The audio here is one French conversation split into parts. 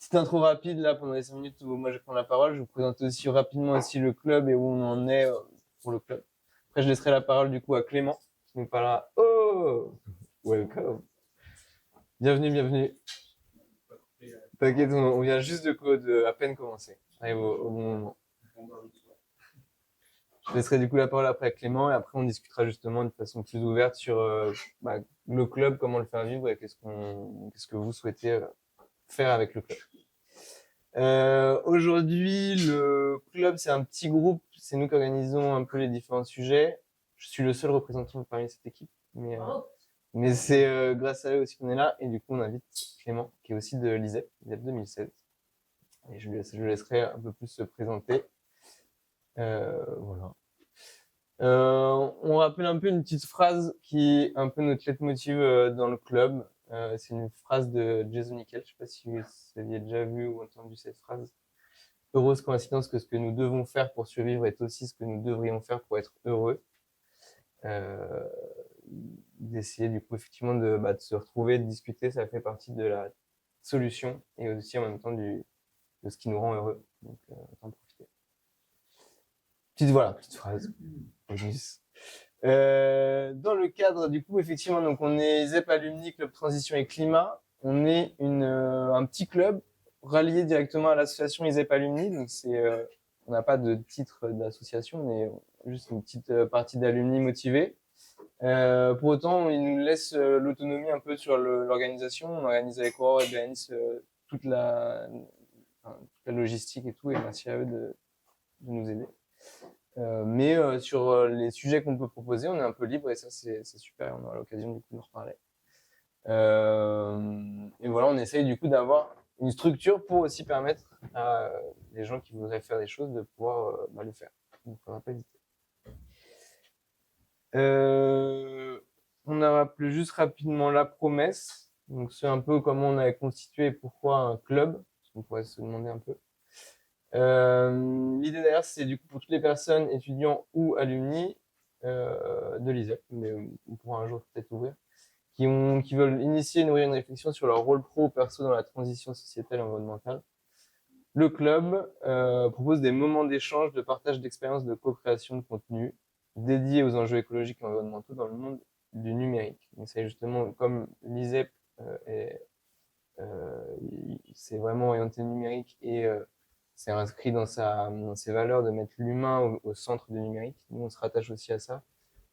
Petite intro rapide là pendant les 5 minutes où moi je prends la parole. Je vous présente aussi rapidement aussi le club et où on en est pour le club. Après, je laisserai la parole du coup à Clément qui nous parlera. Oh, welcome. Bienvenue, bienvenue. T'inquiète, on vient juste de à peine commencer. Arrive au bon moment. Je laisserai du coup la parole après à Clément et après on discutera justement de façon plus ouverte sur le club, comment le faire vivre et qu'est-ce que vous souhaitez faire avec le club. Aujourd'hui, le club, c'est un petit groupe. C'est nous qui organisons un peu les différents sujets. Je suis le seul représentant parmi cette équipe, mais c'est grâce à eux aussi qu'on est là. Et du coup, on invite Clément, qui est aussi de l'ISEP 2016. Et je le laisserai un peu plus se présenter. Voilà. On rappelle un peu une petite phrase qui est un peu notre leitmotiv dans le club. C'est une phrase de Jason Nickel. Je sais pas si vous aviez déjà vu ou entendu cette phrase. Heureuse coïncidence que ce que nous devons faire pour survivre est aussi ce que nous devrions faire pour être heureux. D'essayer du coup effectivement de se retrouver, de discuter, ça fait partie de la solution et aussi en même temps de ce qui nous rend heureux. Donc autant en profiter. Petite phrase. Bonus. Dans le cadre du coup effectivement donc on est ZEP Alumni Club Transition et Climat. On est un petit club rallié directement à l'association ISEP Alumni. Donc on n'a pas de titre d'association, mais juste une petite partie d'alumni motivés. Pour autant, ils nous laissent l'autonomie un peu sur l'organisation. On organise avec Aurore et Béanis toute la logistique et tout, et merci à eux de nous aider. Mais sur les sujets qu'on peut proposer, on est un peu libre et ça c'est super. On aura l'occasion du coup d'en reparler. Et voilà, on essaye du coup d'avoir une structure pour aussi permettre à les gens qui voudraient faire des choses de pouvoir le faire. Donc, il faudra pas hésiter. On a rappelé juste rapidement la promesse. Donc, c'est un peu comment on a constitué et pourquoi un club. On pourrait se demander un peu. L'idée derrière, c'est du coup pour toutes les personnes, étudiants ou alumni de l'ISEP, mais on pourra un jour peut-être ouvrir, qui veulent initier et nourrir une réflexion sur leur rôle pro ou perso dans la transition sociétale et environnementale. Le club propose des moments d'échange, de partage d'expériences, de co-création de contenu dédiés aux enjeux écologiques et environnementaux dans le monde du numérique. Donc c'est justement comme l'ISEP c'est vraiment orienté numérique et c'est inscrit dans ses valeurs de mettre l'humain au centre du numérique. Nous, on se rattache aussi à ça,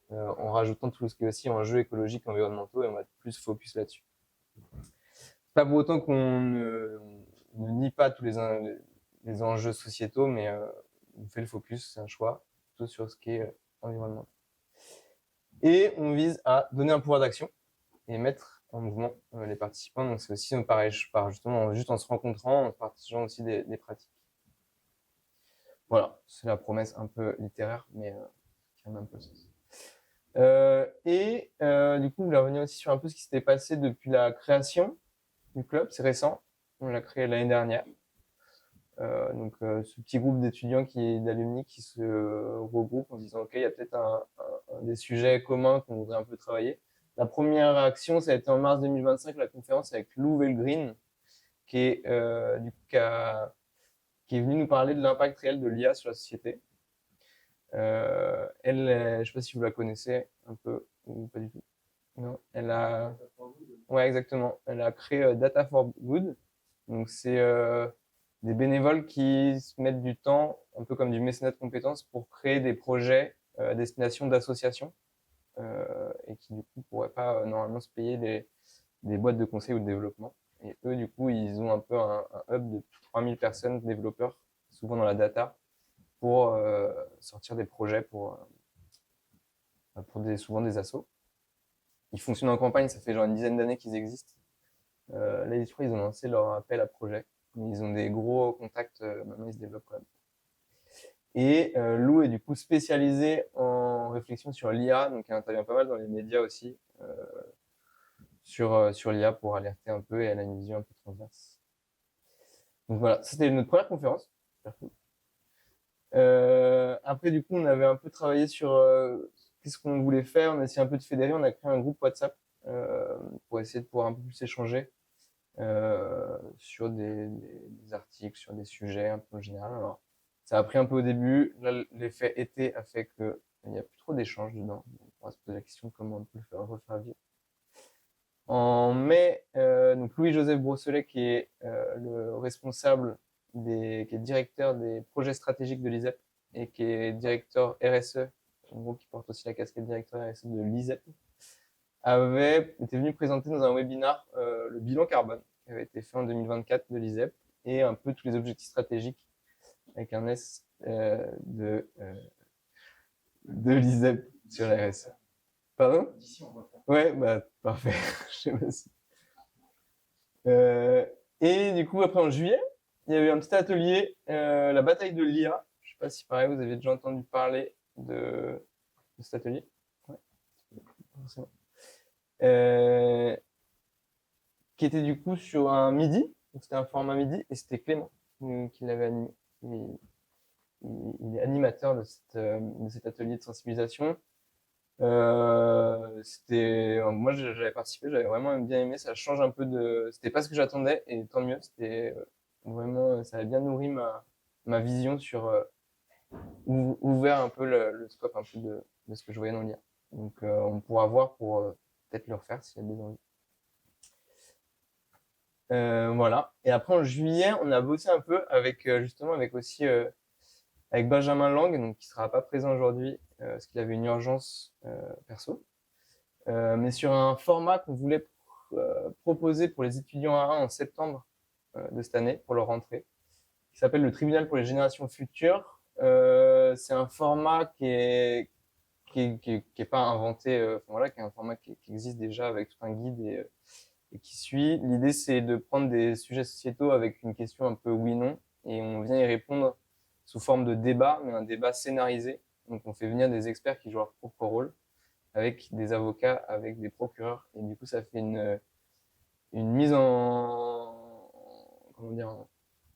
en rajoutant tout ce qui est aussi enjeux écologiques, environnementaux, et on va être plus focus là-dessus. Pas pour autant qu'on ne nie pas tous les enjeux sociétaux, mais on fait le focus, c'est un choix, plutôt sur ce qui est environnemental. Et on vise à donner un pouvoir d'action et mettre en mouvement les participants. Donc c'est aussi pareil, justement juste en se rencontrant, en partageant aussi des pratiques. Voilà, c'est la promesse un peu littéraire, mais qui a un peu le sens. Du coup, on voulait revenir aussi sur un peu ce qui s'était passé depuis la création du club. C'est récent, on l'a créé l'année dernière. Ce petit groupe d'étudiants d'alumni qui se regroupent en disant ok, il y a peut-être des sujets communs qu'on voudrait un peu travailler. La première action, ça a été en mars 2025, la conférence avec Lou Velgreen, qui est venu nous parler de l'impact réel de l'IA sur la société. Je sais pas si vous la connaissez un peu ou pas du tout. Non, ouais, exactement. Elle a créé Data for Good. Donc c'est des bénévoles qui se mettent du temps, un peu comme du mécénat de compétences, pour créer des projets à destination d'associations et qui du coup pourraient pas normalement se payer des boîtes de conseil ou de développement. Et eux, du coup, ils ont un peu un hub de 3000 personnes, développeurs, souvent dans la data, pour sortir des projets pour souvent des assos. Ils fonctionnent en campagne, ça fait genre une dizaine d'années qu'ils existent. Là, je crois ils ont lancé leur appel à projet. Ils ont des gros contacts, maintenant ils se développent quand même. Et Lou est du coup spécialisé en réflexion sur l'IA, donc elle intervient pas mal dans les médias aussi sur l'IA pour alerter un peu et elle a une vision un peu transverse. Donc voilà, c'était notre première conférence. Après du coup on avait un peu travaillé sur qu'est-ce qu'on voulait faire, on a essayé un peu de fédérer, on a créé un groupe WhatsApp pour essayer de pouvoir un peu plus échanger sur des articles, sur des sujets un peu en général. Alors, ça a pris un peu au début. Là, l'effet été a fait que il n'y a plus trop d'échanges dedans. On va se poser la question de comment on peut le refaire vivre. En mai, donc Louis-Joseph Brosselet, qui est le responsable qui est directeur des projets stratégiques de l'ISEP et qui est directeur RSE, en gros, qui porte aussi la casquette directeur RSE de l'ISEP, était venu présenter dans un webinar le bilan carbone qui avait été fait en 2024 de l'ISEP et un peu tous les objectifs stratégiques avec un S de l'ISEP sur la RSE. Pardon? D'ici, on voit pas. Ouais, bah parfait. Je sais pas si. Et du coup, après en juillet, il y avait un petit atelier, la bataille de l'IA. Je sais pas si pareil, vous avez déjà entendu parler de cet atelier. Ouais, forcément. Qui était du coup sur un midi, donc c'était un format midi, et c'était Clément qui l'avait animé. Il est animateur de cet atelier de sensibilisation. Moi j'avais participé, j'avais vraiment bien aimé, ça change un peu c'était pas ce que j'attendais, et tant mieux, c'était vraiment, ça a bien nourri ma vision sur, ouvert un peu le scope un peu de ce que je voyais dans l'IA. Donc, on pourra voir pour peut-être le refaire s'il y a des envies. Voilà. Et après, en juillet, on a bossé un peu avec, justement, avec aussi, avec Benjamin Lang, donc qui sera pas présent aujourd'hui, parce qu'il avait une urgence, perso. Mais sur un format qu'on voulait proposer pour les étudiants A1 en septembre, de cette année, pour leur rentrée, qui s'appelle le Tribunal pour les générations futures. C'est un format qui est pas inventé, voilà, qui est un format qui existe déjà avec tout un guide et qui suit. L'idée, c'est de prendre des sujets sociétaux avec une question un peu oui/non, et on vient y répondre sous forme de débat, mais un débat scénarisé. Donc, on fait venir des experts qui jouent leur propre rôle, avec des avocats, avec des procureurs, et du coup, ça fait une mise comment dire,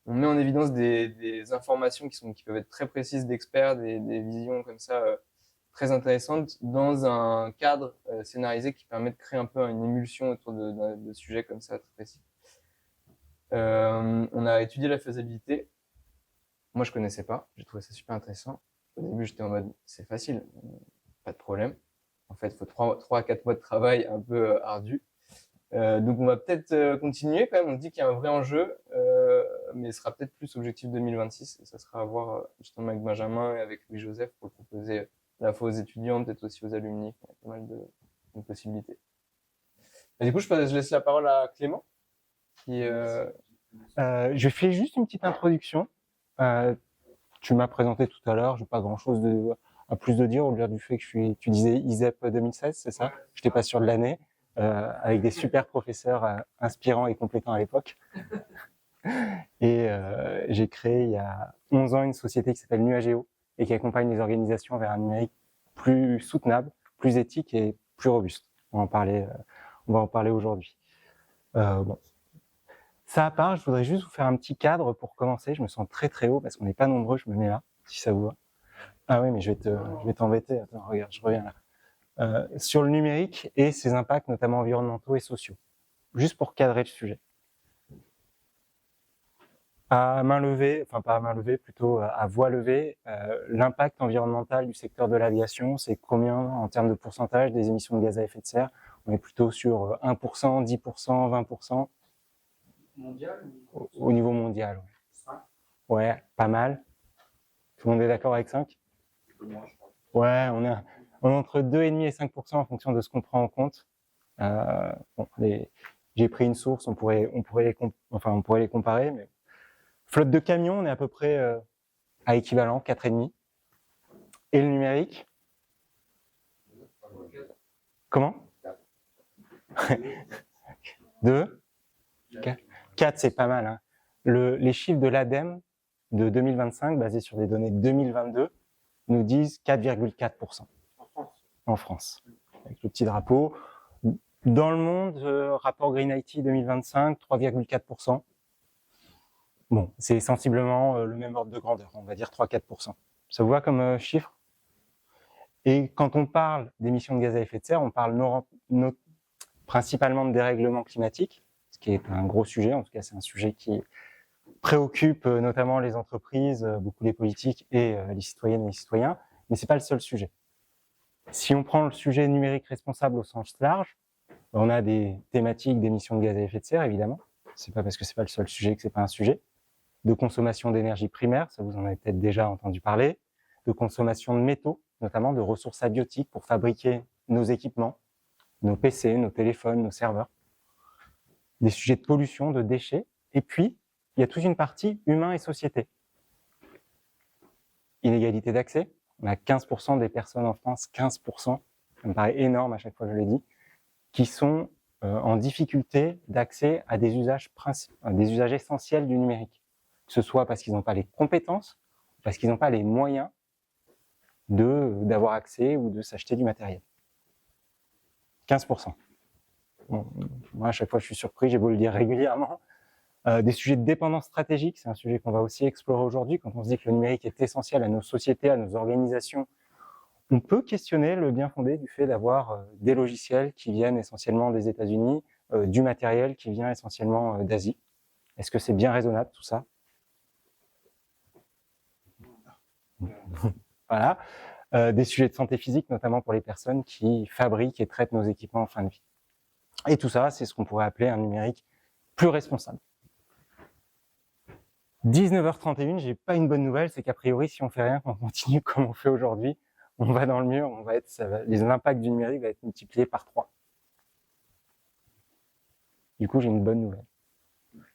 on met en évidence des informations qui peuvent être très précises d'experts, des visions comme ça, très intéressantes dans un cadre scénarisé qui permet de créer un peu une émulsion autour de sujets comme ça très précis. On a étudié la faisabilité. Moi, je connaissais pas. J'ai trouvé ça super intéressant. Au début, j'étais en mode, c'est facile, pas de problème. En fait, il faut 3 à 4 mois de travail un peu ardu. Donc, on va peut-être continuer quand même. On dit qu'il y a un vrai enjeu, mais ce sera peut-être plus objectif 2026. Et ça sera à voir justement avec Benjamin et avec Louis-Joseph pour le proposer à la fois aux étudiants, peut-être aussi aux alumni. Il y a pas mal de possibilités. Et du coup, je laisse la parole à Clément. Je fais juste une petite introduction. Tu m'as présenté tout à l'heure, j'ai pas grand-chose à plus de dire au-delà du fait que tu disais ISEP 2016, c'est ça? Je n'étais pas sûr de l'année, avec des super professeurs inspirants et compétents à l'époque. Et j'ai créé il y a 11 ans une société qui s'appelle Nuageo et qui accompagne les organisations vers un numérique plus soutenable, plus éthique et plus robuste. On va en parler aujourd'hui. Bon. Ça à part, je voudrais juste vous faire un petit cadre pour commencer. Je me sens très très haut parce qu'on n'est pas nombreux, je me mets là, si ça vous va. Ah oui, mais je vais t'embêter. Attends, regarde, je reviens là. Sur le numérique et ses impacts, notamment environnementaux et sociaux. Juste pour cadrer le sujet. À main levée, enfin pas à main levée, plutôt à voix levée, l'impact environnemental du secteur de l'aviation, c'est combien en termes de pourcentage des émissions de gaz à effet de serre? On est plutôt sur 1%, 10%, 20%. Mondial au niveau mondial. Ouais. 5. Ouais, pas mal. Tout le monde est d'accord avec 5? Moi, je crois. Ouais, on est entre 2,5 et 5% en fonction de ce qu'on prend en compte. Bon, j'ai pris une source, on pourrait les comparer, mais flotte de camions, on est à peu près à équivalent, 4,5. Et le numérique? Comment? 2? 4, c'est pas mal. Hein. Les chiffres de l'ADEME de 2025, basés sur des données de 2022, nous disent 4,4%. En France. Avec le petit drapeau. Dans le monde, rapport Green IT 2025, 3,4%. Bon, c'est sensiblement le même ordre de grandeur, on va dire 3-4%. Ça vous va comme chiffre? Et quand on parle d'émissions de gaz à effet de serre, on parle principalement de dérèglement climatique, ce qui est un gros sujet. En tout cas, c'est un sujet qui préoccupe notamment les entreprises, beaucoup les politiques et les citoyennes et les citoyens, mais c'est pas le seul sujet. Si on prend le sujet numérique responsable au sens large, on a des thématiques d'émissions de gaz à effet de serre, évidemment. C'est pas parce que c'est pas le seul sujet que c'est pas un sujet. De consommation d'énergie primaire, ça vous en avez peut-être déjà entendu parler. De consommation de métaux, notamment de ressources abiotiques pour fabriquer nos équipements, nos PC, nos téléphones, nos serveurs. Des sujets de pollution, de déchets. Et puis, il y a toute une partie humain et société. Inégalité d'accès. On a 15% des personnes en France, 15%, ça me paraît énorme à chaque fois que je le dis, qui sont en difficulté d'accès à des usages essentiels du numérique. Que ce soit parce qu'ils n'ont pas les compétences, parce qu'ils n'ont pas les moyens d'avoir accès ou de s'acheter du matériel. 15%. Bon, moi, à chaque fois, je suis surpris, j'ai beau le dire régulièrement. Des sujets de dépendance stratégique, c'est un sujet qu'on va aussi explorer aujourd'hui. Quand on se dit que le numérique est essentiel à nos sociétés, à nos organisations, on peut questionner le bien fondé du fait d'avoir des logiciels qui viennent essentiellement des États-Unis, du matériel qui vient essentiellement d'Asie. Est-ce que c'est bien raisonnable tout ça? Voilà. Des sujets de santé physique, notamment pour les personnes qui fabriquent et traitent nos équipements en fin de vie. Et tout ça, c'est ce qu'on pourrait appeler un numérique plus responsable. 19h31, j'ai pas une bonne nouvelle, c'est qu'a priori, si on fait rien, qu'on continue comme on fait aujourd'hui, on va dans le mur, les impacts du numérique vont être multipliés par 3. Du coup, j'ai une bonne nouvelle.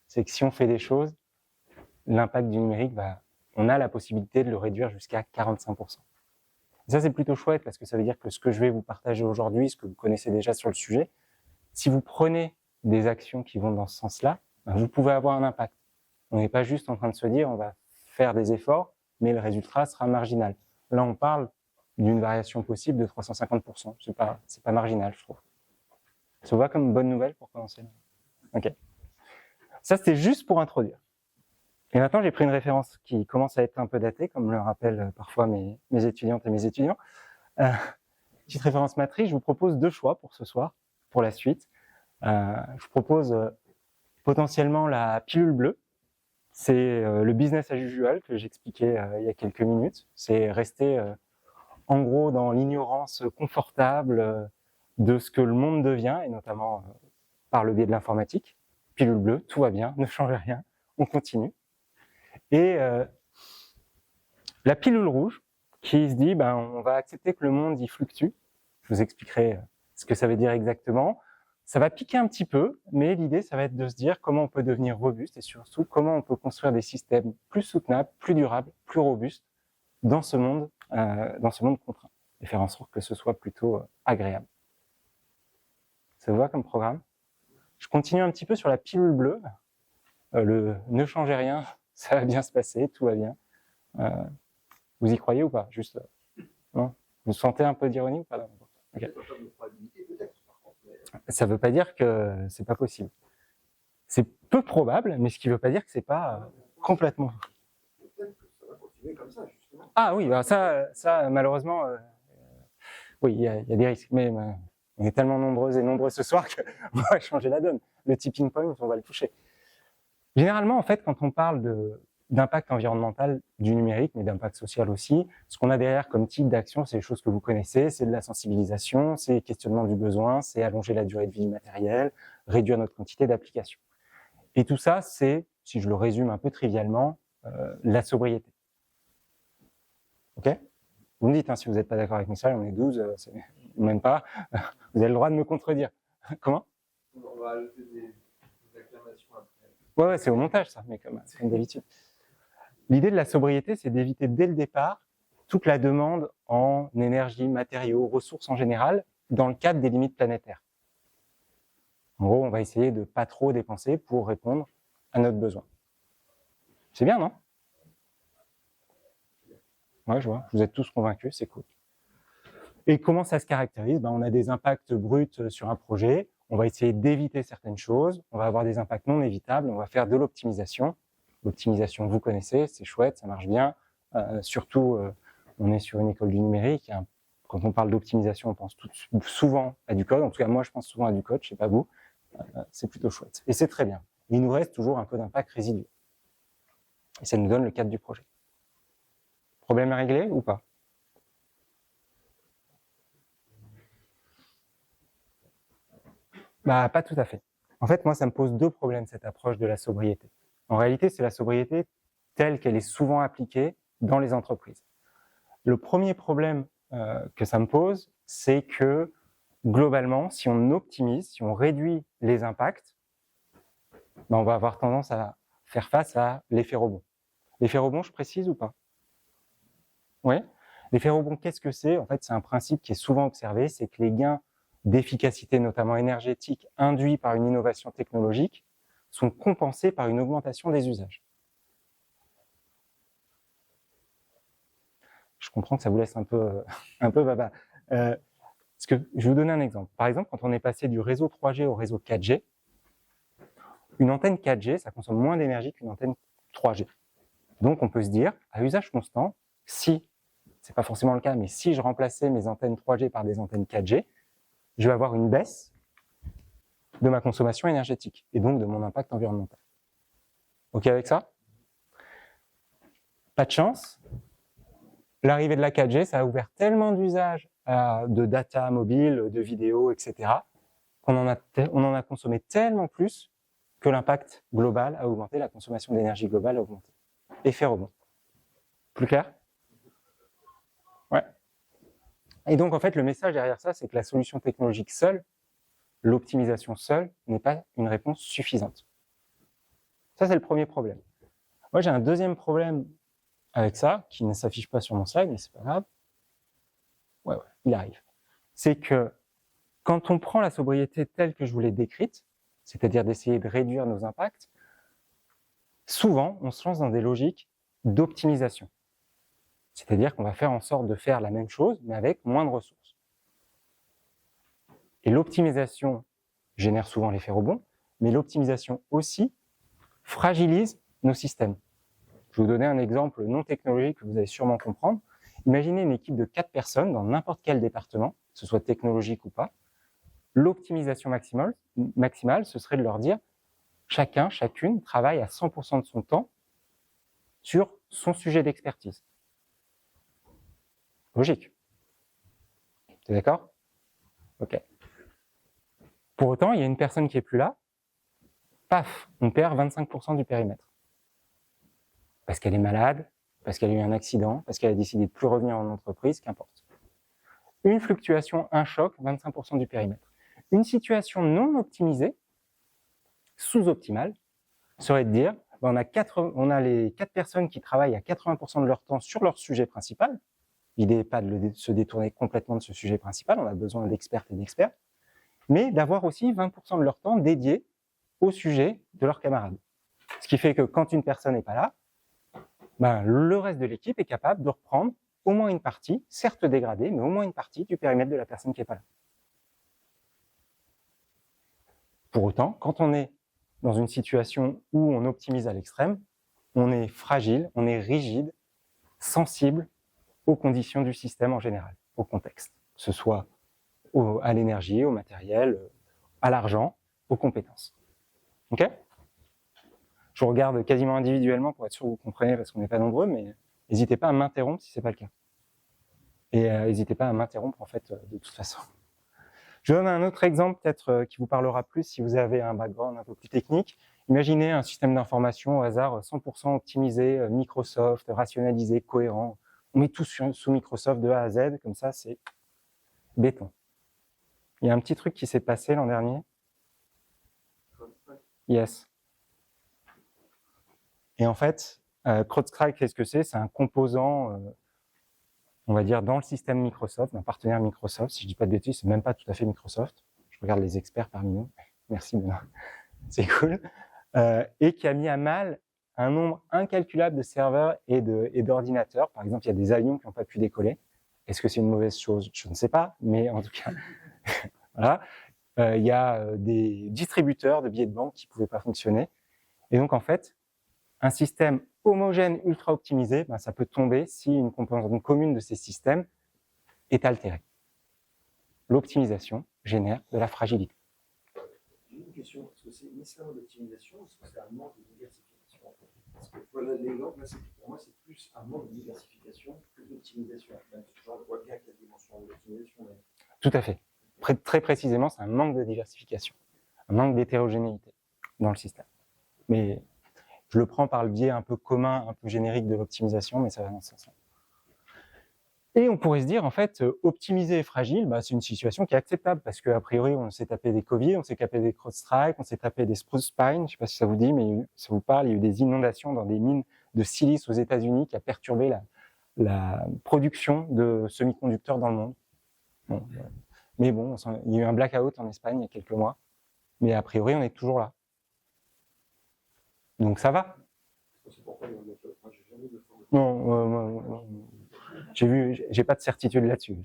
C'est que si on fait des choses, l'impact du numérique, on a la possibilité de le réduire jusqu'à 45%. Et ça, c'est plutôt chouette parce que ça veut dire que ce que je vais vous partager aujourd'hui, ce que vous connaissez déjà sur le sujet, si vous prenez des actions qui vont dans ce sens-là, vous pouvez avoir un impact. On n'est pas juste en train de se dire on va faire des efforts, mais le résultat sera marginal. Là, on parle d'une variation possible de 350%. C'est pas marginal, je trouve. Ça vous va comme bonne nouvelle pour commencer? Ok. Ça, c'était juste pour introduire. Et maintenant, j'ai pris une référence qui commence à être un peu datée, comme le rappellent parfois mes étudiantes et mes étudiants. Petite référence matrice, je vous propose 2 choix pour ce soir, pour la suite. Je vous propose potentiellement la pilule bleue. C'est le business as usual que j'expliquais il y a quelques minutes. C'est rester en gros dans l'ignorance confortable de ce que le monde devient, et notamment par le biais de l'informatique. Pilule bleue, tout va bien, ne changez rien, on continue. Et la pilule rouge qui se dit on va accepter que le monde y fluctue. Je vous expliquerai ce que ça veut dire exactement. Ça va piquer un petit peu, mais l'idée, ça va être de se dire comment on peut devenir robuste et surtout comment on peut construire des systèmes plus soutenables, plus durables, plus robustes dans ce monde contraint et faire en sorte que ce soit plutôt agréable. Ça vous va comme programme? Je continue un petit peu sur la pilule bleue. Le ne changez rien, ça va bien se passer, tout va bien. Vous y croyez ou pas? Juste, non? Vous sentez un peu d'ironie ou pas? Okay. Ça ne veut pas dire que c'est pas possible. C'est peu probable, mais ce qui ne veut pas dire que c'est pas complètement. Peut-être que ça va continuer comme ça, justement. Ah oui, ça malheureusement, oui, il y a des risques, mais on est tellement nombreuses et nombreux ce soir qu'on va changer la donne. Le tipping point, on va le toucher. Généralement, en fait, quand on parle d'impact environnemental du numérique, mais d'impact social aussi, ce qu'on a derrière comme type d'action, c'est les choses que vous connaissez, c'est de la sensibilisation, c'est questionnement du besoin, c'est allonger la durée de vie du matériel, réduire notre quantité d'applications. Et tout ça, c'est, si je le résume un peu trivialement, la sobriété. Ok? Vous me dites, si vous n'êtes pas d'accord avec mes salles, on est 12, même pas, vous avez le droit de me contredire. Comment? On va ajouter des acclamations après. Ouais, c'est au montage ça, mais comme d'habitude. L'idée de la sobriété, c'est d'éviter dès le départ toute la demande en énergie, matériaux, ressources en général, dans le cadre des limites planétaires. En gros, on va essayer de pas trop dépenser pour répondre à notre besoin. C'est bien, non? Ouais, je vois. Vous êtes tous convaincus, c'est cool. Et comment ça se caractérise? On a des impacts bruts sur un projet. On va essayer d'éviter certaines choses. On va avoir des impacts non évitables. On va faire de l'optimisation. L'optimisation, vous connaissez, c'est chouette, ça marche bien. Surtout, on est sur une école du numérique. Quand on parle d'optimisation, on pense souvent à du code. En tout cas, moi, je pense souvent à du code, je sais pas vous. C'est plutôt chouette. Et c'est très bien. Il nous reste toujours un peu d'impact résiduel. Et ça nous donne le cadre du projet. Problème à régler ou pas? Bah, pas tout à fait. En fait, moi, ça me pose deux problèmes, cette approche de la sobriété. En réalité, c'est la sobriété telle qu'elle est souvent appliquée dans les entreprises. Le premier problème que ça me pose, c'est que globalement, si on optimise, si on réduit les impacts, ben on va avoir tendance à faire face à l'effet rebond. L'effet rebond, je précise ou pas? Oui. L'effet rebond, qu'est-ce que c'est? En fait, c'est un principe qui est souvent observé, c'est que les gains d'efficacité, notamment énergétique, induits par une innovation technologique, sont compensés par une augmentation des usages. Je comprends que ça vous laisse un peu baba. Parce que je vais vous donner un exemple. Par exemple, quand on est passé du réseau 3G au réseau 4G, une antenne 4G, ça consomme moins d'énergie qu'une antenne 3G. Donc, on peut se dire, à usage constant, si, c'est pas forcément le cas, mais si je remplaçais mes antennes 3G par des antennes 4G, je vais avoir une baisse de ma consommation énergétique et donc de mon impact environnemental. OK avec ça? Pas de chance. L'arrivée de la 4G, ça a ouvert tellement d'usages de data mobile, de vidéos, etc., qu'on en a consommé tellement plus que l'impact global a augmenté, la consommation d'énergie globale a augmenté. Effet rebond. Plus clair? Ouais. Et donc, en fait, le message derrière ça, c'est que la solution technologique seule, l'optimisation seule, n'est pas une réponse suffisante. Ça, c'est le premier problème. Moi, j'ai un deuxième problème avec ça, qui ne s'affiche pas sur mon slide, mais c'est pas grave. Ouais, il arrive. C'est que quand on prend la sobriété telle que je vous l'ai décrite, c'est-à-dire d'essayer de réduire nos impacts, souvent, on se lance dans des logiques d'optimisation. C'est-à-dire qu'on va faire en sorte de faire la même chose, mais avec moins de ressources. Et l'optimisation génère souvent l'effet rebond, mais l'optimisation aussi fragilise nos systèmes. Je vais vous donner un exemple non technologique que vous allez sûrement comprendre. Imaginez une équipe de 4 personnes dans n'importe quel département, que ce soit technologique ou pas. L'optimisation maximale, ce serait de leur dire chacun, chacune travaille à 100% de son temps sur son sujet d'expertise. Logique. T'es d'accord? Ok. Pour autant, il y a une personne qui est plus là, paf, on perd 25% du périmètre. Parce qu'elle est malade, parce qu'elle a eu un accident, parce qu'elle a décidé de plus revenir en entreprise, qu'importe. Une fluctuation, un choc, 25% du périmètre. Une situation non optimisée, sous-optimale, serait de dire, on a les 4 personnes qui travaillent à 80% de leur temps sur leur sujet principal. L'idée n'est pas de se détourner complètement de ce sujet principal, on a besoin d'expertes et d'experts, mais d'avoir aussi 20% de leur temps dédié au sujet de leurs camarades. Ce qui fait que quand une personne n'est pas là, le reste de l'équipe est capable de reprendre au moins une partie, certes dégradée, mais au moins une partie du périmètre de la personne qui n'est pas là. Pour autant, quand on est dans une situation où on optimise à l'extrême, on est fragile, on est rigide, sensible aux conditions du système en général, au contexte, que ce soit à l'énergie, au matériel, à l'argent, aux compétences. Ok ? Je vous regarde quasiment individuellement pour être sûr que vous comprenez parce qu'on n'est pas nombreux, mais n'hésitez pas à m'interrompre si ce n'est pas le cas. Et n'hésitez pas à m'interrompre en fait de toute façon. Je donne un autre exemple peut-être qui vous parlera plus si vous avez un background un peu plus technique. Imaginez un système d'information au hasard 100% optimisé, Microsoft, rationalisé, cohérent. On met tout sous Microsoft de A à Z, comme ça c'est béton. Il y a un petit truc qui s'est passé l'an dernier. Yes. Et en fait, CrowdStrike, qu'est-ce que c'est? C'est un composant, on va dire, dans le système Microsoft, d'un partenaire Microsoft. Si je dis pas de bêtises, c'est même pas tout à fait Microsoft. Je regarde les experts parmi nous. Merci, Benoît. C'est cool. Et qui a mis à mal un nombre incalculable de serveurs et d'ordinateurs. Par exemple, il y a des avions qui n'ont pas pu décoller. Est-ce que c'est une mauvaise chose? Je ne sais pas, mais en tout cas, voilà. Il y a des distributeurs de billets de banque qui ne pouvaient pas fonctionner. Et donc, en fait, un système homogène, ultra optimisé, ça peut tomber si une composante commune de ces systèmes est altérée. L'optimisation génère de la fragilité. J'ai une question. Est-ce que c'est nécessairement d'optimisation ou est-ce que c'est un manque de diversification? Parce que voilà, l'exemple, là, pour moi, c'est plus un manque de diversification que d'optimisation. Même si je vois bien qu'il y a des dimensions d'optimisation. Mais... Tout à fait. Très précisément, c'est un manque de diversification, un manque d'hétérogénéité dans le système. Mais je le prends par le biais un peu commun, un peu générique de l'optimisation, mais ça va dans ce sens-là. Et on pourrait se dire, en fait, optimiser et fragile, c'est une situation qui est acceptable parce qu'a priori, on s'est tapé des Covid, on s'est tapé des CrowdStrike, on s'est tapé des Spruce Pine, je ne sais pas si ça vous dit, mais ça vous parle, il y a eu des inondations dans des mines de silice aux États-Unis qui a perturbé la production de semi-conducteurs dans le monde. Bon, mais bon, il y a eu un blackout en Espagne il y a quelques mois, mais a priori, on est toujours là. Donc ça va. C'est pourquoi moi, j'ai jamais de forme. Non, j'ai pas de certitude là-dessus.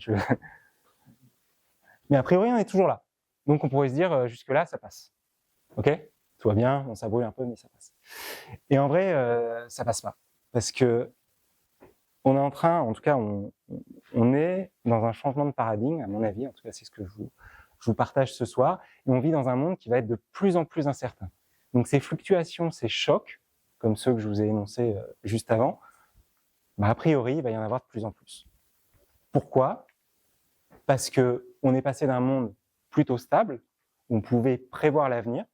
Mais a priori, on est toujours là. Donc on pourrait se dire, jusque-là, ça passe. Ok? Tout va bien, on s'abrouille un peu, mais ça passe. Et en vrai, ça passe pas. Parce que on est en train, en tout cas, on est dans un changement de paradigme, à mon avis, en tout cas, c'est ce que je vous partage ce soir, et on vit dans un monde qui va être de plus en plus incertain. Donc ces fluctuations, ces chocs, comme ceux que je vous ai énoncés juste avant, a priori, il va y en avoir de plus en plus. Pourquoi? Parce qu'on est passé d'un monde plutôt stable, où on pouvait prévoir l'avenir,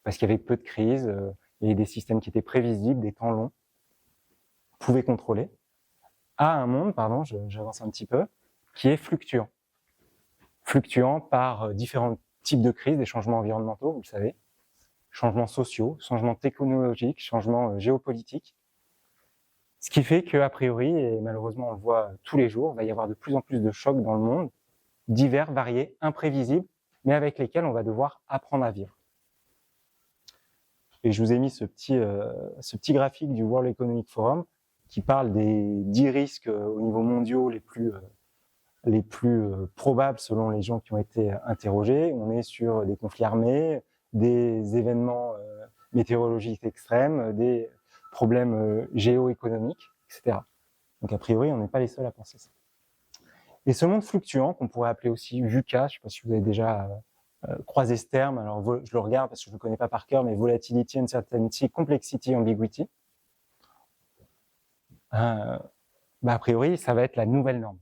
parce qu'il y avait peu de crises, il y avait des systèmes qui étaient prévisibles, des temps longs, on pouvait contrôler, à un monde, j'avance un petit peu, qui est fluctuant. Fluctuant par différents types de crises, des changements environnementaux, vous le savez, changements sociaux, changements technologiques, changements géopolitiques. Ce qui fait qu'a priori, et malheureusement on le voit tous les jours, il va y avoir de plus en plus de chocs dans le monde, divers, variés, imprévisibles, mais avec lesquels on va devoir apprendre à vivre. Et je vous ai mis ce petit graphique du World Economic Forum qui parle des 10 risques au niveau mondial les plus probables selon les gens qui ont été interrogés. On est sur des conflits armés, des événements météorologiques extrêmes, des problèmes géoéconomiques, etc. Donc a priori, on n'est pas les seuls à penser ça. Et ce monde fluctuant, qu'on pourrait appeler aussi VUCA, je ne sais pas si vous avez déjà croisé ce terme, alors je le regarde parce que je ne le connais pas par cœur, mais Volatility, Uncertainty, Complexity, Ambiguity, a priori, ça va être la nouvelle norme.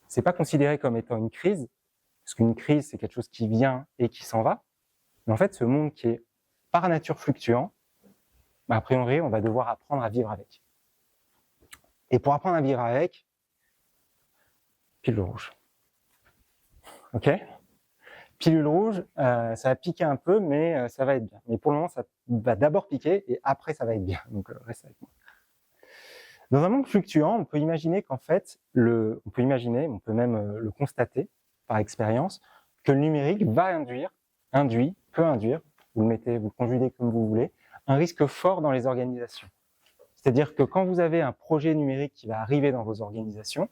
C'est pas considéré comme étant une crise, parce qu'une crise, c'est quelque chose qui vient et qui s'en va, mais en fait, ce monde qui est par nature fluctuant, a priori, on va devoir apprendre à vivre avec. Et pour apprendre à vivre avec, pilule rouge. Ok? Pilule rouge, ça va piquer un peu, mais ça va être bien. Mais pour le moment, ça va d'abord piquer et après, ça va être bien. Donc, reste avec moi. Dans un monde fluctuant, on peut imaginer qu'en fait, on peut même le constater par expérience, que le numérique peut induire, vous le conjuguez comme vous voulez, un risque fort dans les organisations. C'est-à-dire que quand vous avez un projet numérique qui va arriver dans vos organisations,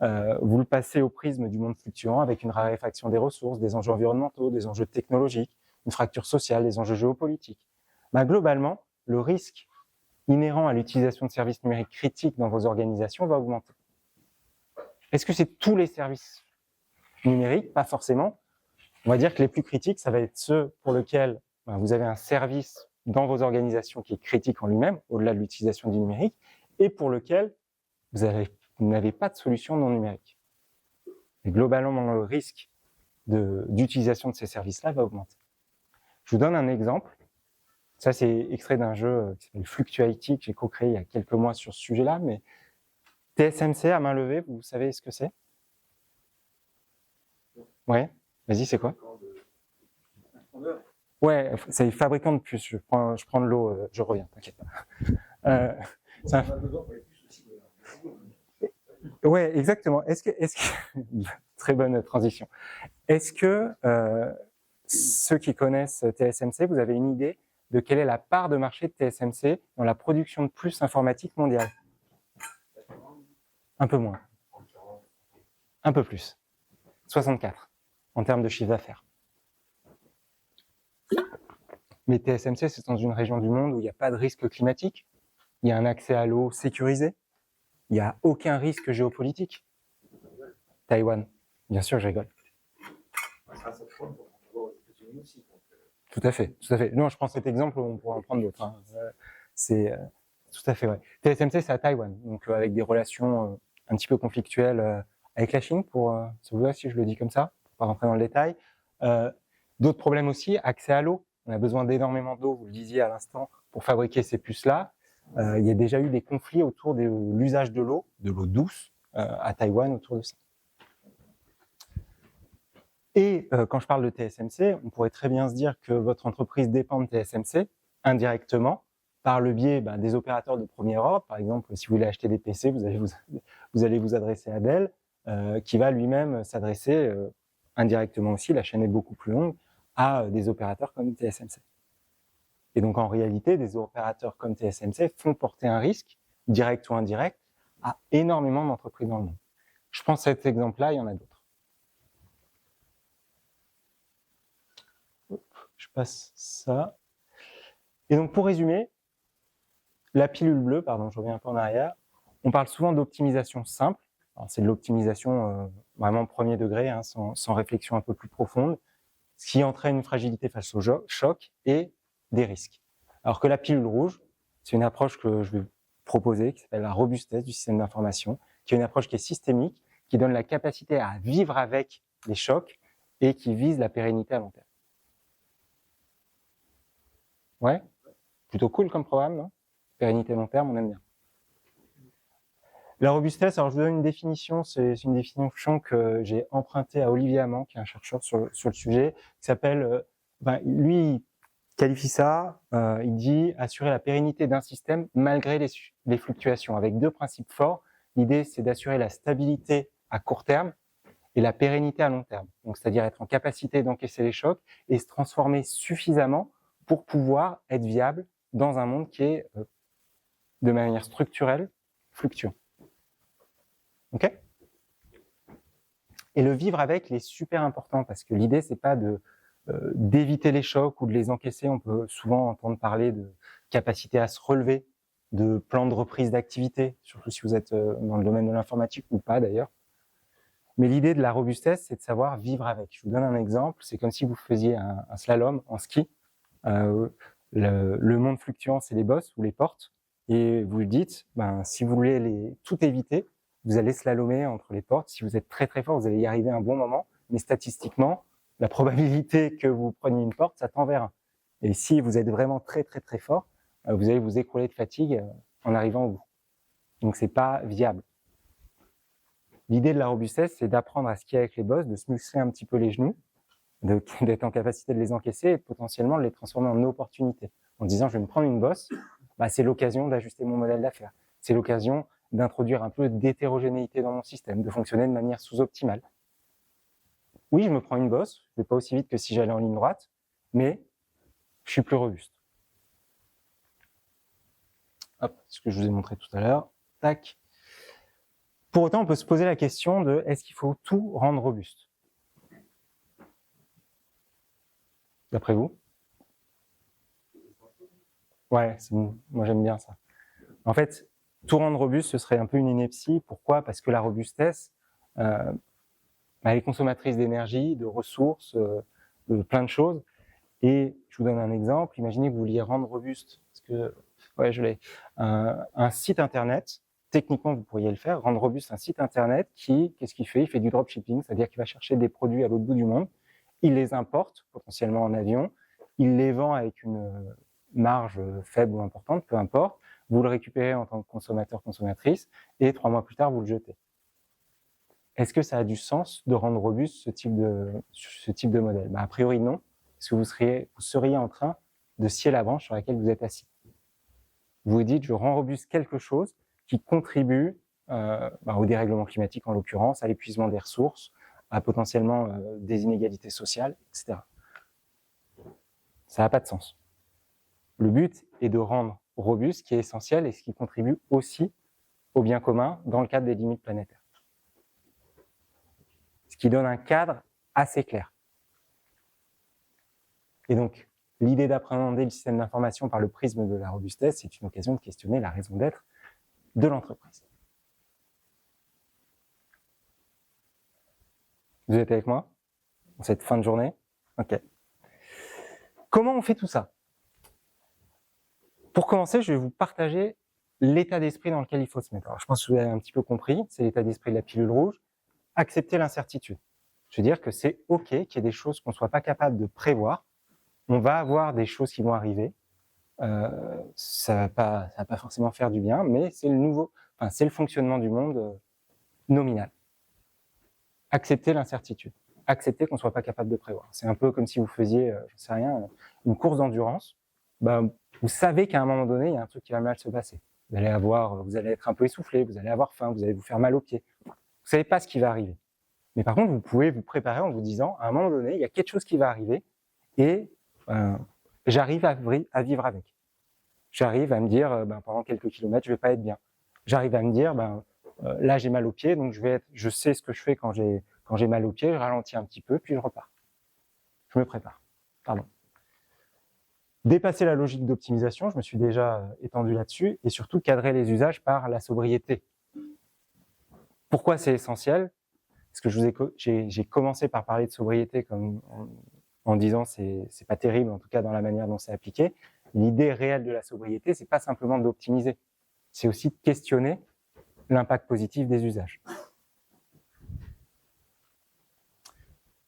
vous le passez au prisme du monde fluctuant avec une raréfaction des ressources, des enjeux environnementaux, des enjeux technologiques, une fracture sociale, des enjeux géopolitiques. Globalement, le risque inhérent à l'utilisation de services numériques critiques dans vos organisations va augmenter. Est-ce que c'est tous les services numériques? Pas forcément. On va dire que les plus critiques, ça va être ceux pour lesquels vous avez un service dans vos organisations qui est critique en lui-même, au-delà de l'utilisation du numérique, et pour lequel vous n'avez pas de solution non numérique. Et globalement, le risque d'utilisation de ces services-là va augmenter. Je vous donne un exemple. Ça, c'est extrait d'un jeu qui s'appelle Fluctuality, que j'ai co-créé il y a quelques mois sur ce sujet-là, mais TSMC à main levée, vous savez ce que c'est? Ouais, vas-y, c'est quoi? Ouais, c'est les fabricants de puces. Je prends de l'eau, je reviens, t'inquiète pas. Ouais, exactement. Très bonne transition. Est-ce que ceux qui connaissent TSMC, vous avez une idée de quelle est la part de marché de TSMC dans la production de puces informatiques mondiale? Un peu moins. Un peu plus. 64 en termes de chiffre d'affaires. Mais TSMC, c'est dans une région du monde où il n'y a pas de risque climatique, il y a un accès à l'eau sécurisé, il n'y a aucun risque géopolitique. Taïwan, bien sûr, je rigole. Tout à fait, tout à fait. Non, je prends cet exemple, on pourrait en prendre d'autres. Hein. C'est tout à fait vrai. TSMC, c'est à Taïwan, donc avec des relations un petit peu conflictuelles avec la Chine, ça vous va si je le dis comme ça, pour pas rentrer dans le détail. D'autres problèmes aussi, accès à l'eau. On a besoin d'énormément d'eau, vous le disiez à l'instant, pour fabriquer ces puces-là. Il y a déjà eu des conflits autour de l'usage de l'eau douce à Taïwan autour de ça. Et quand je parle de TSMC, on pourrait très bien se dire que votre entreprise dépend de TSMC indirectement par le biais des opérateurs de premier ordre. Par exemple, si vous voulez acheter des PC, vous allez vous adresser à Dell, qui va lui-même s'adresser indirectement aussi, la chaîne est beaucoup plus longue, à des opérateurs comme TSMC. Et donc en réalité, des opérateurs comme TSMC font porter un risque, direct ou indirect, à énormément d'entreprises dans le monde. Je prends cet exemple-là, il y en a d'autres. Je passe ça. Et donc pour résumer, la pilule bleue, pardon, je reviens un peu en arrière, on parle souvent d'optimisation simple. C'est de l'optimisation vraiment premier degré, hein, sans réflexion un peu plus profonde, ce qui entraîne une fragilité face au choc et des risques. Alors que la pilule rouge, c'est une approche que je vais proposer, qui s'appelle la robustesse du système d'information, qui est une approche qui est systémique, qui donne la capacité à vivre avec les chocs et qui vise la pérennité à long terme. Ouais, plutôt cool comme programme, non? Pérennité long terme, on aime bien. La robustesse, alors je vous donne une définition, c'est une définition que j'ai empruntée à Olivier Amand, qui est un chercheur sur le sujet, qui s'appelle, lui, il qualifie ça, il dit assurer la pérennité d'un système malgré les fluctuations, avec deux principes forts. L'idée, c'est d'assurer la stabilité à court terme et la pérennité à long terme. Donc, c'est-à-dire être en capacité d'encaisser les chocs et se transformer suffisamment pour pouvoir être viable dans un monde qui est, de manière structurelle, fluctuant. Ok ? Et le vivre avec, il est super important parce que l'idée, c'est pas d'éviter les chocs ou de les encaisser. On peut souvent entendre parler de capacité à se relever, de plan de reprise d'activité, surtout si vous êtes dans le domaine de l'informatique ou pas d'ailleurs. Mais l'idée de la robustesse, c'est de savoir vivre avec. Je vous donne un exemple. C'est comme si vous faisiez un slalom en ski. Le monde fluctuant, c'est les bosses ou les portes. Et vous dites, si vous voulez tout éviter, vous allez slalomer entre les portes. Si vous êtes très très fort, vous allez y arriver un bon moment. Mais statistiquement, la probabilité que vous preniez une porte, ça tend vers 1. Et si vous êtes vraiment très très très fort, vous allez vous écrouler de fatigue en arrivant au bout. Donc c'est pas viable. L'idée de la robustesse, c'est d'apprendre à skier avec les bosses, de se muscler un petit peu les genoux, d'être en capacité de les encaisser et potentiellement de les transformer en opportunités. En disant, je vais me prendre une bosse, c'est l'occasion d'ajuster mon modèle d'affaires. C'est l'occasion d'introduire un peu d'hétérogénéité dans mon système, de fonctionner de manière sous-optimale. Oui, je me prends une bosse, je ne vais pas aussi vite que si j'allais en ligne droite, mais je suis plus robuste. Hop, ce que je vous ai montré tout à l'heure. Tac. Pour autant, on peut se poser la question de est-ce qu'il faut tout rendre robuste ? D'après vous ? Ouais, moi j'aime bien ça. En fait, tout rendre robuste, ce serait un peu une ineptie. Pourquoi ? Parce que la robustesse, elle est consommatrice d'énergie, de ressources, de plein de choses. Et je vous donne un exemple. Imaginez que vous vouliez rendre robuste, un site internet. Techniquement, vous pourriez le faire, rendre robuste un site internet qu'est-ce qu'il fait ? Il fait du dropshipping, c'est-à-dire qu'il va chercher des produits à l'autre bout du monde. Il les importe, potentiellement en avion. Il les vend avec une marge faible ou importante, peu importe. Vous le récupérez en tant que consommateur, consommatrice, et 3 mois plus tard, vous le jetez. Est-ce que ça a du sens de rendre robuste ce type de modèle ? A priori, non, parce que vous seriez en train de scier la branche sur laquelle vous êtes assis. Vous vous dites, je rends robuste quelque chose qui contribue au dérèglement climatique, en l'occurrence, à l'épuisement des ressources, à potentiellement des inégalités sociales, etc. Ça n'a pas de sens. Le but est de rendre robuste ce qui est essentiel et ce qui contribue aussi au bien commun dans le cadre des limites planétaires. Ce qui donne un cadre assez clair. Et donc, l'idée d'appréhender le système d'information par le prisme de la robustesse, c'est une occasion de questionner la raison d'être de l'entreprise. Vous êtes avec moi en cette fin de journée ? Ok. Comment on fait tout ça? Pour commencer, je vais vous partager l'état d'esprit dans lequel il faut se mettre. Alors, je pense que vous avez un petit peu compris, c'est l'état d'esprit de la pilule rouge. Accepter l'incertitude. Je veux dire que c'est OK qu'il y ait des choses qu'on ne soit pas capable de prévoir. On va avoir des choses qui vont arriver. Ça va pas forcément faire du bien, mais c'est le fonctionnement du monde nominal. Accepter l'incertitude. Accepter qu'on ne soit pas capable de prévoir. C'est un peu comme si vous faisiez, je sais rien, une course d'endurance. Vous savez qu'à un moment donné, il y a un truc qui va mal se passer. Vous allez être un peu essoufflé, vous allez avoir faim, vous allez vous faire mal aux pieds. Vous savez pas ce qui va arriver. Mais par contre, vous pouvez vous préparer en vous disant, à un moment donné, il y a quelque chose qui va arriver et j'arrive à vivre avec. J'arrive à me dire, pendant quelques kilomètres, je vais pas être bien. J'arrive à me dire, là j'ai mal aux pieds, donc je sais ce que je fais quand j'ai mal aux pieds, je ralentis un petit peu, puis je repars. Je me prépare. Pardon. Dépasser la logique d'optimisation, je me suis déjà étendu là-dessus, et surtout cadrer les usages par la sobriété. Pourquoi c'est essentiel? Parce que j'ai commencé par parler de sobriété en disant c'est pas terrible, en tout cas dans la manière dont c'est appliqué. L'idée réelle de la sobriété, c'est pas simplement d'optimiser, c'est aussi de questionner l'impact positif des usages.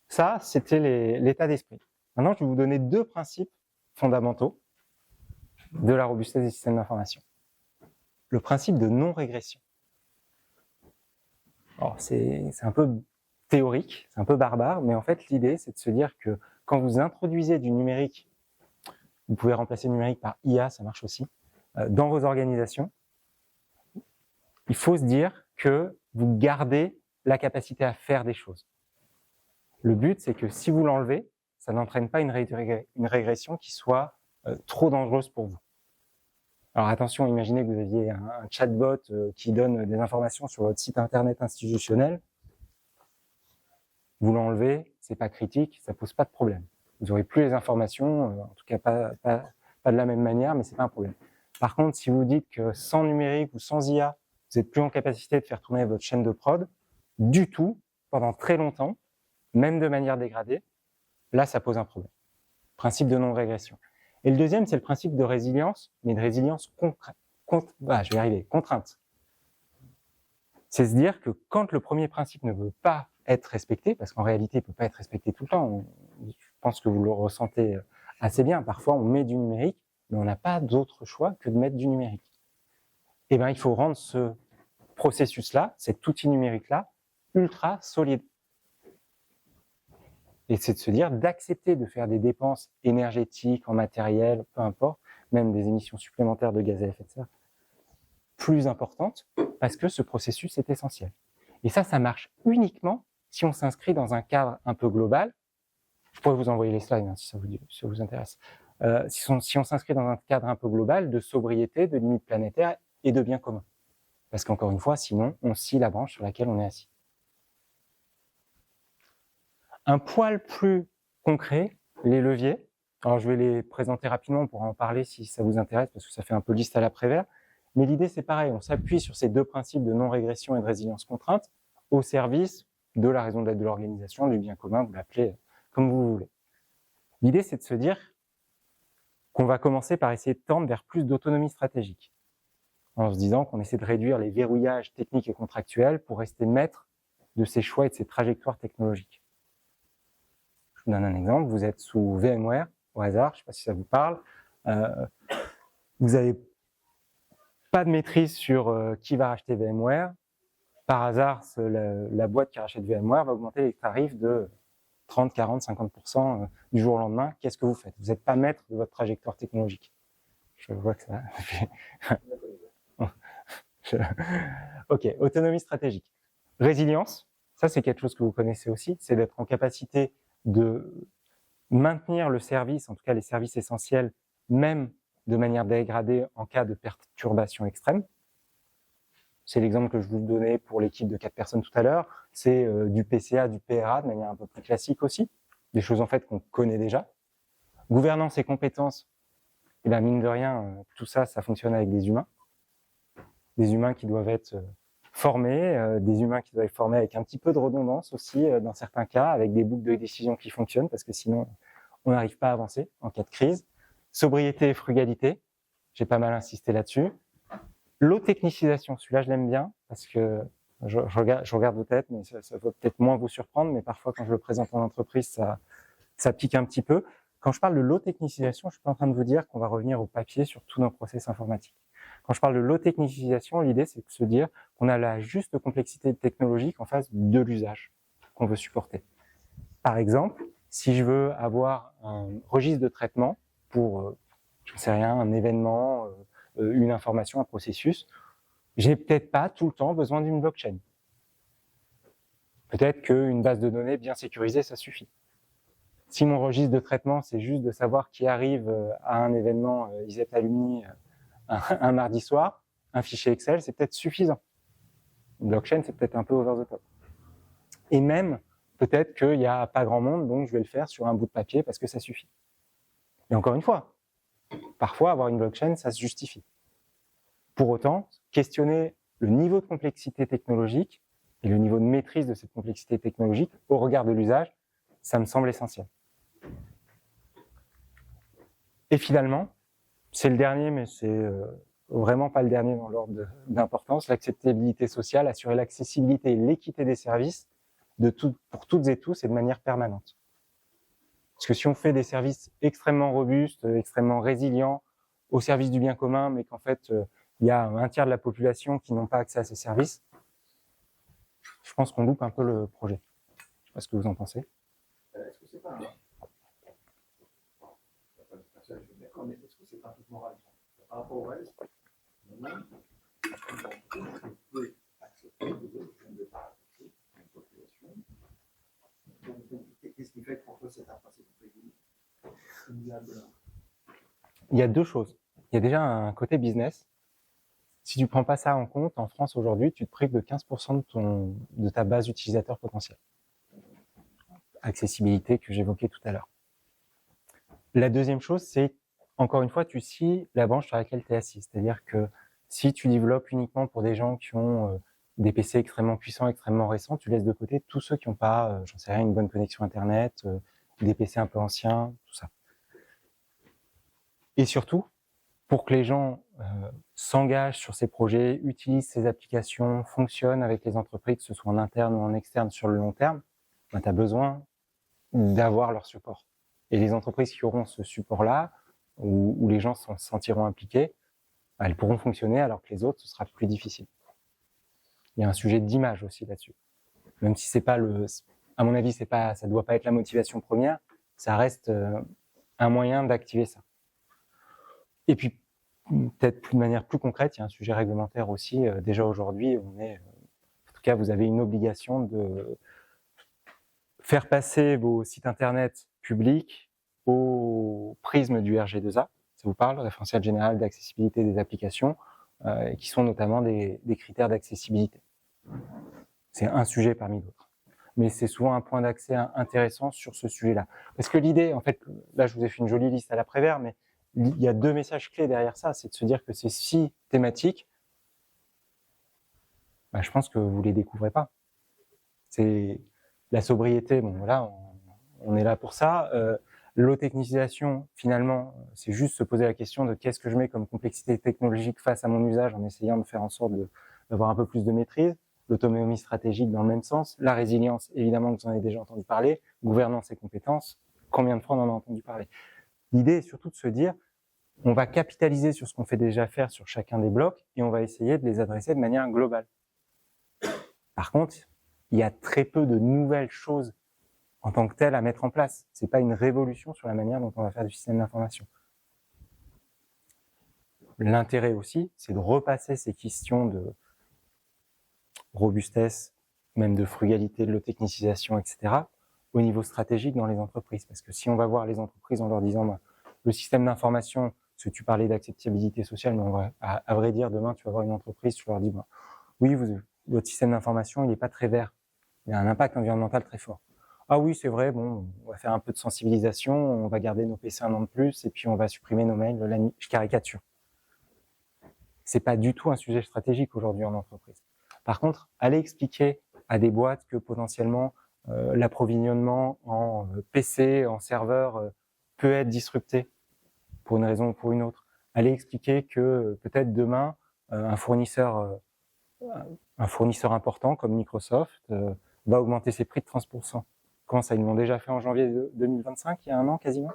Ça, c'était l'état d'esprit. Maintenant, je vais vous donner 2 principes fondamentaux de la robustesse des systèmes d'information. Le principe de non-régression. Alors, c'est un peu théorique, c'est un peu barbare, mais en fait, l'idée, c'est de se dire que quand vous introduisez du numérique, vous pouvez remplacer le numérique par IA, ça marche aussi, dans vos organisations, il faut se dire que vous gardez la capacité à faire des choses. Le but, c'est que si vous l'enlevez, ça n'entraîne pas une régression qui soit trop dangereuse pour vous. Alors attention, imaginez que vous aviez un chatbot qui donne des informations sur votre site internet institutionnel. Vous l'enlevez, c'est pas critique, ça pose pas de problème. Vous n'aurez plus les informations, en tout cas pas de la même manière, mais c'est pas un problème. Par contre, si vous dites que sans numérique ou sans IA, vous n'êtes plus en capacité de faire tourner votre chaîne de prod, du tout, pendant très longtemps, même de manière dégradée, là, ça pose un problème. Principe de non-régression. Et le deuxième, c'est le principe de résilience, mais de résilience contrainte. C'est se dire que quand le premier principe ne veut pas être respecté, parce qu'en réalité, il ne peut pas être respecté tout le temps, je pense que vous le ressentez assez bien, parfois on met du numérique, mais on n'a pas d'autre choix que de mettre du numérique. Eh bien, il faut rendre ce processus-là, cet outil numérique-là, ultra solide. Et c'est de se dire d'accepter de faire des dépenses énergétiques, en matériel, peu importe, même des émissions supplémentaires de gaz à effet de serre, plus importantes, parce que ce processus est essentiel. Et ça marche uniquement si on s'inscrit dans un cadre un peu global. Je pourrais vous envoyer les slides si ça vous intéresse. Si on s'inscrit dans un cadre un peu global de sobriété, de limites planétaires et de bien commun. Parce qu'encore une fois, sinon, on scie la branche sur laquelle on est assis. Un poil plus concret, les leviers. Alors, je vais les présenter rapidement, on pourra en parler si ça vous intéresse, parce que ça fait un peu liste à l'après-vert. Mais l'idée, c'est pareil, on s'appuie sur ces 2 principes de non-régression et de résilience contrainte au service de la raison d'être de l'organisation, du bien commun, vous l'appelez comme vous voulez. L'idée, c'est de se dire qu'on va commencer par essayer de tendre vers plus d'autonomie stratégique, en se disant qu'on essaie de réduire les verrouillages techniques et contractuels pour rester maître de ses choix et de ses trajectoires technologiques. Je vous donne un exemple, vous êtes sous VMware, au hasard, je ne sais pas si ça vous parle, vous n'avez pas de maîtrise sur qui va racheter VMware. Par hasard, la boîte qui rachète VMware va augmenter les tarifs de 30, 40, 50% du jour au lendemain. Qu'est-ce que vous faites? Vous n'êtes pas maître de votre trajectoire technologique. Je vois que ça... Ok, autonomie stratégique. Résilience, ça c'est quelque chose que vous connaissez aussi, c'est d'être en capacité de maintenir le service, en tout cas les services essentiels, même de manière dégradée en cas de perturbation extrême. C'est l'exemple que je vous donnais pour l'équipe de 4 personnes tout à l'heure. C'est du PCA, du PRA de manière un peu plus classique aussi. Des choses en fait qu'on connaît déjà. Gouvernance et compétences, et bien mine de rien, tout ça, ça fonctionne avec des humains. Des humains qui doivent être formés, des humains qui doivent être formés avec un petit peu de redondance aussi dans certains cas, avec des boucles de décision qui fonctionnent, parce que sinon on n'arrive pas à avancer en cas de crise. Sobriété et frugalité, j'ai pas mal insisté là-dessus. L'eau technicisation, celui-là je l'aime bien parce que je regarde vos têtes, mais ça va peut-être moins vous surprendre, mais parfois quand je le présente en entreprise, ça pique un petit peu. Quand je parle de low technicisation, je suis pas en train de vous dire qu'on va revenir au papier sur tous nos process informatiques. Quand je parle de low technicisation, l'idée c'est de se dire qu'on a la juste complexité technologique en face de l'usage qu'on veut supporter. Par exemple, si je veux avoir un registre de traitement pour, je ne sais rien, un événement, une information, un processus, j'ai peut-être pas tout le temps besoin d'une blockchain. Peut-être qu'une base de données bien sécurisée, ça suffit. Si mon registre de traitement, c'est juste de savoir qui arrive à un événement ISEP Alumni un mardi soir, un fichier Excel, c'est peut-être suffisant. Une blockchain, c'est peut-être un peu over the top. Et même, peut-être qu'il n'y a pas grand monde, donc je vais le faire sur un bout de papier parce que ça suffit. Et encore une fois, parfois, avoir une blockchain, ça se justifie. Pour autant, questionner le niveau de complexité technologique et le niveau de maîtrise de cette complexité technologique au regard de l'usage, ça me semble essentiel. Et finalement, c'est le dernier, mais c'est vraiment pas le dernier dans l'ordre d'importance, l'acceptabilité sociale, assurer l'accessibilité et l'équité des services pour toutes et tous et de manière permanente. Parce que si on fait des services extrêmement robustes, extrêmement résilients, au service du bien commun, mais qu'en fait, il y a un tiers de la population qui n'ont pas accès à ces services, je pense qu'on loupe un peu le projet. Je ne sais pas ce que vous en pensez. Est-ce que c'est pas un... Je suis d'accord, mais est-ce que c'est pas un truc moral par rapport au reste? Maintenant, on peut accepter que les autres ne pas accepter une population. Donc, qu'est-ce qui fait que pour toi c'est un principe Il y a deux choses. Il y a déjà un côté business. Si tu ne prends pas ça en compte, en France aujourd'hui, tu te prives de 15% de ta base utilisateur potentielle. Accessibilité que j'évoquais tout à l'heure. La deuxième chose, c'est, encore une fois, tu scies la branche sur laquelle tu es assis. C'est-à-dire que si tu développes uniquement pour des gens qui ont des PC extrêmement puissants, extrêmement récents, tu laisses de côté tous ceux qui n'ont pas, j'en sais rien, une bonne connexion Internet, des PC un peu anciens, tout ça. Et surtout, pour que les gens s'engagent sur ces projets, utilisent ces applications, fonctionnent avec les entreprises, que ce soit en interne ou en externe sur le long terme, ben, tu as besoin d'avoir leur support. Et les entreprises qui auront ce support-là, où les gens se sentiront impliqués, ben, elles pourront fonctionner alors que les autres, ce sera plus difficile. Il y a un sujet d'image aussi là-dessus. Même si c'est pas à mon avis, ça doit pas être la motivation première, ça reste un moyen d'activer ça. Et puis, peut-être de manière plus concrète, il y a un sujet réglementaire aussi. Déjà aujourd'hui, en tout cas, vous avez une obligation de faire passer vos sites internet publics au prisme du RG2A. Ça vous parle, référentiel général d'accessibilité des applications, et qui sont notamment des critères d'accessibilité. C'est un sujet parmi d'autres. Mais c'est souvent un point d'accès intéressant sur ce sujet-là. Parce que l'idée, en fait, là, je vous ai fait une jolie liste à l'après-vert, mais il y a deux messages clés derrière ça, c'est de se dire que ces 6 thématiques, bah, je pense que vous les découvrez pas. C'est la sobriété, bon voilà, on est là pour ça. L'eau-technicisation, finalement, c'est juste se poser la question de qu'est-ce que je mets comme complexité technologique face à mon usage en essayant de faire en sorte d'avoir un peu plus de maîtrise. L'autonomie stratégique dans le même sens. La résilience, évidemment, que vous en avez déjà entendu parler. Gouvernance et compétences. Combien de fois on en a entendu parler? L'idée est surtout de se dire, on va capitaliser sur ce qu'on fait déjà faire sur chacun des blocs et on va essayer de les adresser de manière globale. Par contre, il y a très peu de nouvelles choses en tant que telles à mettre en place. C'est pas une révolution sur la manière dont on va faire du système d'information. L'intérêt aussi, c'est de repasser ces questions de robustesse, même de frugalité, de l'eau-technicisation, etc., au niveau stratégique dans les entreprises. Parce que si on va voir les entreprises en leur disant, bah, le système d'information, parce que tu parlais d'acceptabilité sociale, mais on va, à vrai dire, demain, tu vas voir une entreprise, tu leur dis, bah, oui, votre système d'information, il n'est pas très vert. Il y a un impact environnemental très fort. Ah oui, c'est vrai, bon, on va faire un peu de sensibilisation, on va garder nos PC un an de plus, et puis on va supprimer nos mails la nuit. Je caricature. C'est pas du tout un sujet stratégique aujourd'hui en entreprise. Par contre, aller expliquer à des boîtes que potentiellement l'approvisionnement en PC, en serveur peut être disrupté pour une raison ou pour une autre. Aller expliquer que peut-être demain, un fournisseur important comme Microsoft va augmenter ses prix de 30%. Comment ça, ils l'ont déjà fait en janvier 2025, il y a un an quasiment.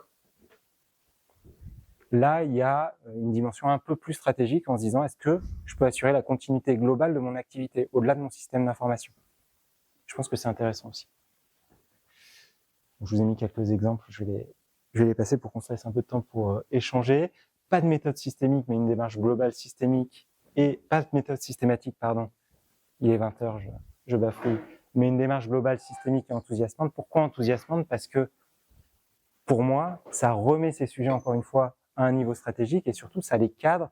Là, il y a une dimension un peu plus stratégique en se disant, est-ce que je peux assurer la continuité globale de mon activité au-delà de mon système d'information? Je pense que c'est intéressant aussi. Je vous ai mis quelques exemples, je vais les passer pour qu'on se laisse un peu de temps pour échanger. Pas de méthode systémique, mais une démarche globale systémique, et pas de méthode systématique, pardon. Il est 20h, je bafouille. Mais une démarche globale systémique et enthousiasmante. Pourquoi enthousiasmante? Parce que pour moi, ça remet ces sujets encore une fois à un niveau stratégique et surtout ça les cadre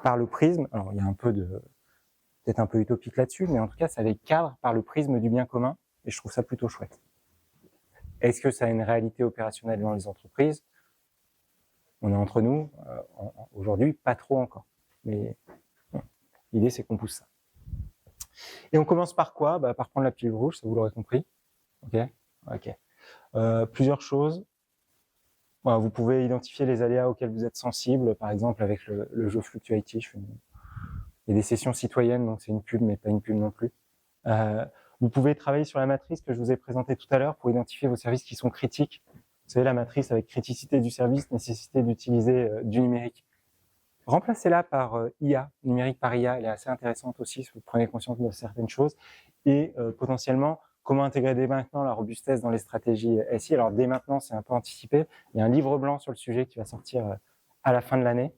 par le prisme. Alors il y a peut-être un peu utopique là-dessus, mais en tout cas ça les cadre par le prisme du bien commun et je trouve ça plutôt chouette. Est-ce que ça a une réalité opérationnelle dans les entreprises? On est entre nous, aujourd'hui, pas trop encore. Mais bon, l'idée, c'est qu'on pousse ça. Et on commence par quoi? Par prendre la pilule rouge, ça vous l'aurez compris. Ok. Plusieurs choses. Vous pouvez identifier les aléas auxquels vous êtes sensible, par exemple avec le jeu Fluctuatif. Il y a des sessions citoyennes, donc c'est une pub, mais pas une pub non plus. Vous pouvez travailler sur la matrice que je vous ai présentée tout à l'heure pour identifier vos services qui sont critiques. Vous savez, la matrice avec criticité du service, nécessité d'utiliser du numérique. Remplacez-la par IA, numérique par IA, elle est assez intéressante aussi si vous prenez conscience de certaines choses. Et potentiellement, comment intégrer dès maintenant la robustesse dans les stratégies SI. Alors dès maintenant, c'est un peu anticipé. Il y a un livre blanc sur le sujet qui va sortir à la fin de l'année,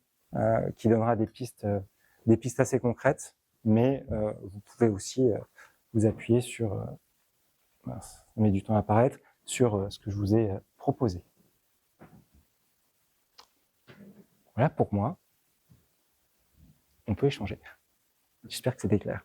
qui donnera des pistes assez concrètes, mais vous pouvez aussi vous appuyer sur, ça met du temps à apparaître, sur ce que je vous ai proposé. Voilà pour moi. On peut échanger. J'espère que c'était clair.